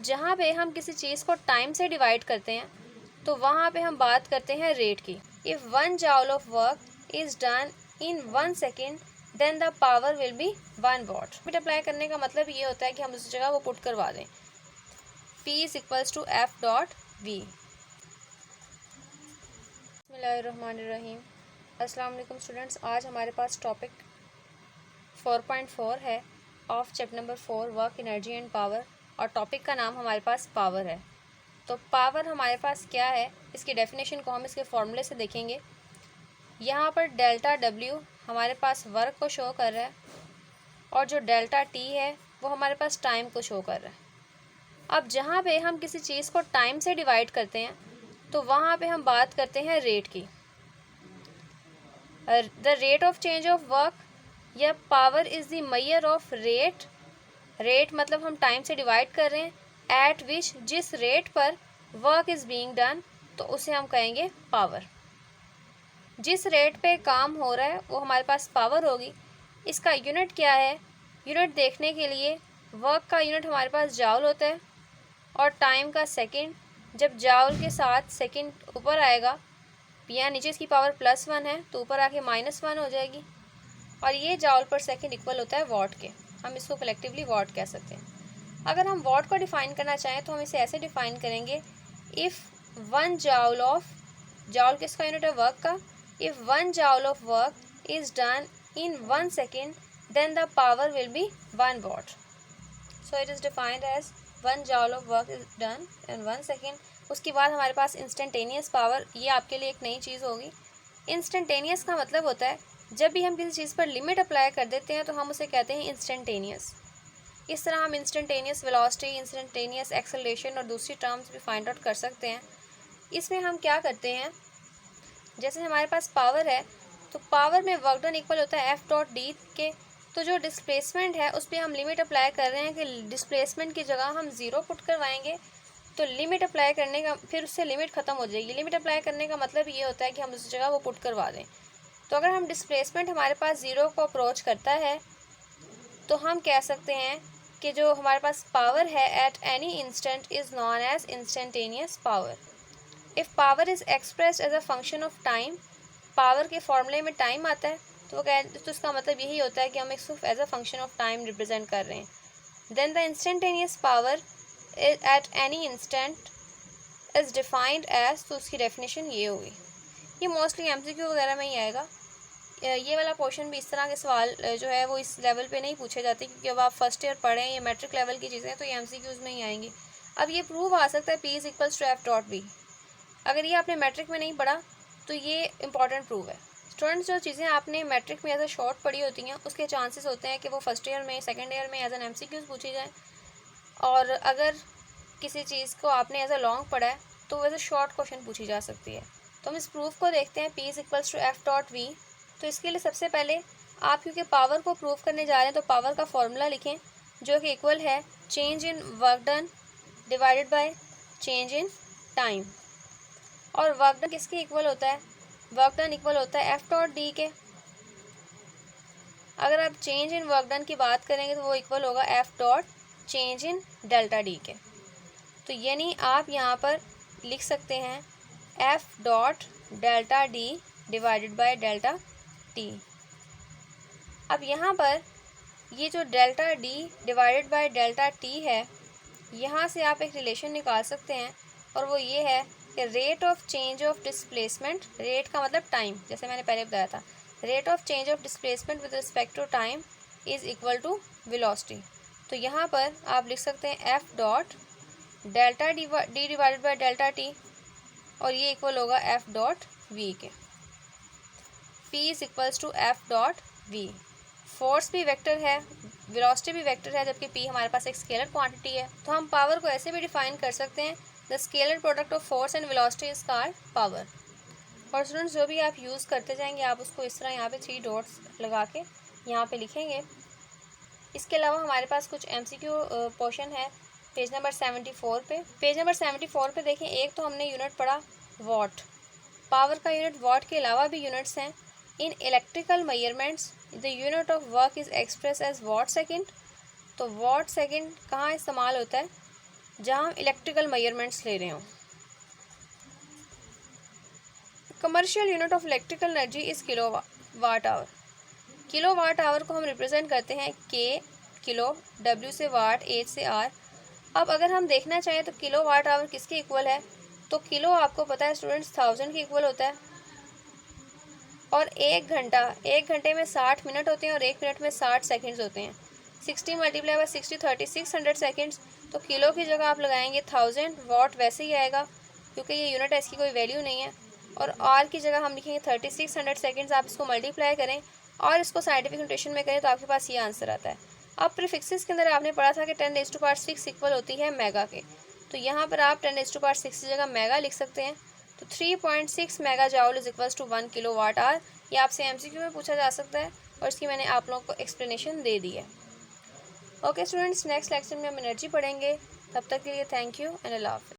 जहाँ पे हम किसी चीज़ को टाइम से डिवाइड करते हैं तो वहाँ पे हम बात करते हैं रेट की। If 1 joule of work is done in 1 second then the power will be 1 watt. Multiply करने का मतलब ये होता है कि हम उस जगह वो पुट करवा दें। P is equals to F dot V. बिस्मिल्लाहिर्रहमानिर्रहीम। अस्सलाम वालेकुम स्टूडेंट्स, आज हमारे पास टॉपिक 4.4 है of chapter number 4 work energy and power, और टॉपिक का नाम हमारे पास पावर है। तो पावर हमारे पास क्या है, इसकी डेफिनेशन को हम इसके फॉर्मूले से देखेंगे। यहाँ पर डेल्टा डब्ल्यू हमारे पास वर्क को शो कर रहा है और जो डेल्टा टी है वो हमारे पास टाइम को शो कर रहा है। अब जहाँ पे हम किसी चीज़ को टाइम से डिवाइड करते हैं तो वहाँ पे हम बात करते हैं रेट की। The rate of change of work या power is the measure of rate. Rate मतलब हम टाइम से डिवाइड कर रहे हैं। एट विच, जिस रेट पर वर्क इज़ बीइंग डन, तो उसे हम कहेंगे पावर। जिस रेट पे काम हो रहा है वो हमारे पास पावर होगी। इसका यूनिट क्या है? यूनिट देखने के लिए वर्क का यूनिट हमारे पास जाउल होता है और टाइम का सेकंड। जब जाउल के साथ सेकंड ऊपर आएगा, यहाँ नीचे इसकी पावर +1 है तो ऊपर आके -1 हो जाएगी, और ये जाउल पर सेकंड इक्वल होता है वॉट के। हम इसको कलेक्टिवली वॉट कह सकते हैं। अगर हम वॉट को डिफ़ाइन करना चाहें तो हम इसे ऐसे डिफ़ाइन करेंगे। इफ़ 1 जाउल ऑफ, जाउल किसका यूनिट है? वर्क का। If 1 joule of work is done in 1 second then the power will be 1 watt. So it is defined as 1 joule of work is done in 1 second. उसके बाद हमारे पास instantaneous power, ये आपके लिए एक नई चीज़ होगी। इंस्टेंटेनियस का मतलब होता है जब भी हम किसी चीज़ पर लिमिट अप्लाई कर देते हैं तो हम उसे कहते हैं इंस्टेंटेनियस। इस तरह हम इंस्टेंटेनियस वेलोसिटी, इंस्टेंटेनियस एक्सेलरेशन और दूसरी टर्म्स भी फाइंड आउट कर सकते हैं। इसमें हम क्या करते हैं, जैसे हमारे पास पावर है तो पावर में वर्क डन इक्वल होता है एफ डॉट डी के। तो जो डिस्प्लेसमेंट है उस पर हम लिमिट अप्लाई कर रहे हैं कि डिस्प्लेसमेंट की जगह हम 0 पुट करवाएंगे, तो लिमिट अप्लाई करने का फिर उससे लिमिट ख़त्म हो जाएगी। लिमिट अप्लाई करने का मतलब ये होता है कि हम उस जगह वो पुट करवा दें। तो अगर हम डिस्प्लेसमेंट हमारे पास 0 को अप्रोच करता है तो हम कह सकते हैं कि जो हमारे पास पावर है at any instant is known as instantaneous power. If power is expressed as a function of time, power के फॉर्मूले में टाइम आता है तो वो तो इसका मतलब यही होता है कि हम सिर्फ as a function of time represent कर रहे हैं। Then the instantaneous power at any instant is defined as, तो उसकी डेफिनेशन ये होगी। ये मोस्टली एमसीक्यू वगैरह में ही आएगा। ये वाला पोर्शन भी, इस तरह के सवाल जो है वो इस लेवल पे नहीं पूछे जाते, क्योंकि अब आप फर्स्ट ईयर पढ़ें, ये मैट्रिक लेवल की चीज़ें तो ये एमसीक्यूज़ में ही आएंगी। अब ये प्रूव आ सकता है P is equals to F dot B. अगर ये आपने मैट्रिक में नहीं पढ़ा तो ये इंपॉर्टेंट प्रूव है। स्टूडेंट्स, जो चीज़ें आपने मैट्रिक में एज अ शॉर्ट पढ़ी होती हैं उसके चांसेस होते हैं कि वो फर्स्ट ईयर में, सेकेंड ईयर में एज एन एमसीक्यूज़ पूछी जाए, और अगर किसी चीज़ को आपने एज अ लॉन्ग पढ़ा है तो वो एज अ शॉर्ट क्वेश्चन पूछी जा सकती है। तो हम इस प्रूफ को देखते हैं, P is equals to F dot V. तो इसके लिए सबसे पहले आप, क्योंकि पावर को प्रूव करने जा रहे हैं, तो पावर का फॉर्मूला लिखें जो कि इक्वल है change in work done divided by change in time. और वर्क डन किसके इक्वल होता है? वर्क डन इक्वल होता है एफ डॉट डी के। अगर आप चेंज इन वर्क डन की बात करेंगे तो वो इक्वल होगा F dot change in delta D के। तो यानी आप यहाँ पर लिख सकते हैं F dot delta D divided by delta T. अब यहाँ पर ये जो delta D divided by delta T है, यहाँ से आप एक रिलेशन निकाल सकते हैं, और वो ये है कि rate of change of displacement, rate का मतलब टाइम, जैसे मैंने पहले बताया था, rate of change of displacement with respect to time is equal to velocity. तो यहाँ पर आप लिख सकते हैं F dot delta D divided by delta T, और ये इक्वल होगा एफ डॉट वी के। P is equals to F dot V. Force भी वेक्टर है, वेलोसिटी भी वेक्टर है, जबकि P हमारे पास एक स्केलर क्वांटिटी है। तो हम पावर को ऐसे भी डिफाइन कर सकते हैं, the scalar product of force and velocity is called power. और स्टूडेंट्स, जो भी आप यूज़ करते जाएंगे आप उसको इस तरह यहाँ पे 3 डॉट्स लगा के यहाँ पे लिखेंगे। इसके अलावा हमारे पास कुछ MCQ पोर्शन है पेज नंबर 74 पे। पेज नंबर 74 पे देखें, एक तो हमने यूनिट पढ़ा वॉट, पावर का यूनिट वॉट के अलावा भी यूनिट्स हैं। In electrical measurements the unit of work is express as watt second. तो वॉट सेकेंड कहाँ इस्तेमाल होता है? जहाँ हम इलेक्ट्रिकल मेजरमेंट्स ले रहे हों। Commercial unit of electrical energy is kilo watt hour. Kilo watt hour को हम रिप्रेजेंट करते हैं के किलो, डब्ल्यू से वाट, एच से आर। अब अगर हम देखना चाहें तो किलो वाट आवर किसके इक्वल है, तो किलो आपको पता है स्टूडेंट्स 1000 के इक्वल होता है। और एक घंटे में 60 मिनट होते हैं और एक मिनट में 60 सेकंड्स होते हैं। 60 मल्टीप्लाई बाय 60 30 600 सेकंड्स। तो किलो की जगह आप लगाएंगे 1000, वाट वैसे ही आएगा क्योंकि ये यूनिट है, इसकी कोई वैल्यू नहीं है। और आर की जगह हम लिखेंगे 3600 सेकंड्स। आप इसको मल्टीप्लाई करें और इसको साइंटिफिक नोटेशन में करें तो आपके पास ये आंसर आता है। अब प्रीफिक्सेस के अंदर आपने पढ़ा था कि 10⁻6 इक्वल होती है मेगा के, तो यहाँ पर आप 10⁻6 की जगह मेगा लिख सकते हैं। तो 3.6 mega joule is equals to 1 kilo watt hour. ये आपसे एमसीक्यू में पूछा जा सकता है और इसकी मैंने आप लोगों को एक्सप्लेनेशन दे दी है। ओके स्टूडेंट्स, नेक्स्ट लेक्चर में हम एनर्जी पढ़ेंगे। तब तक के लिए थैंक यू एंड अल्लाह हाफ़िज़।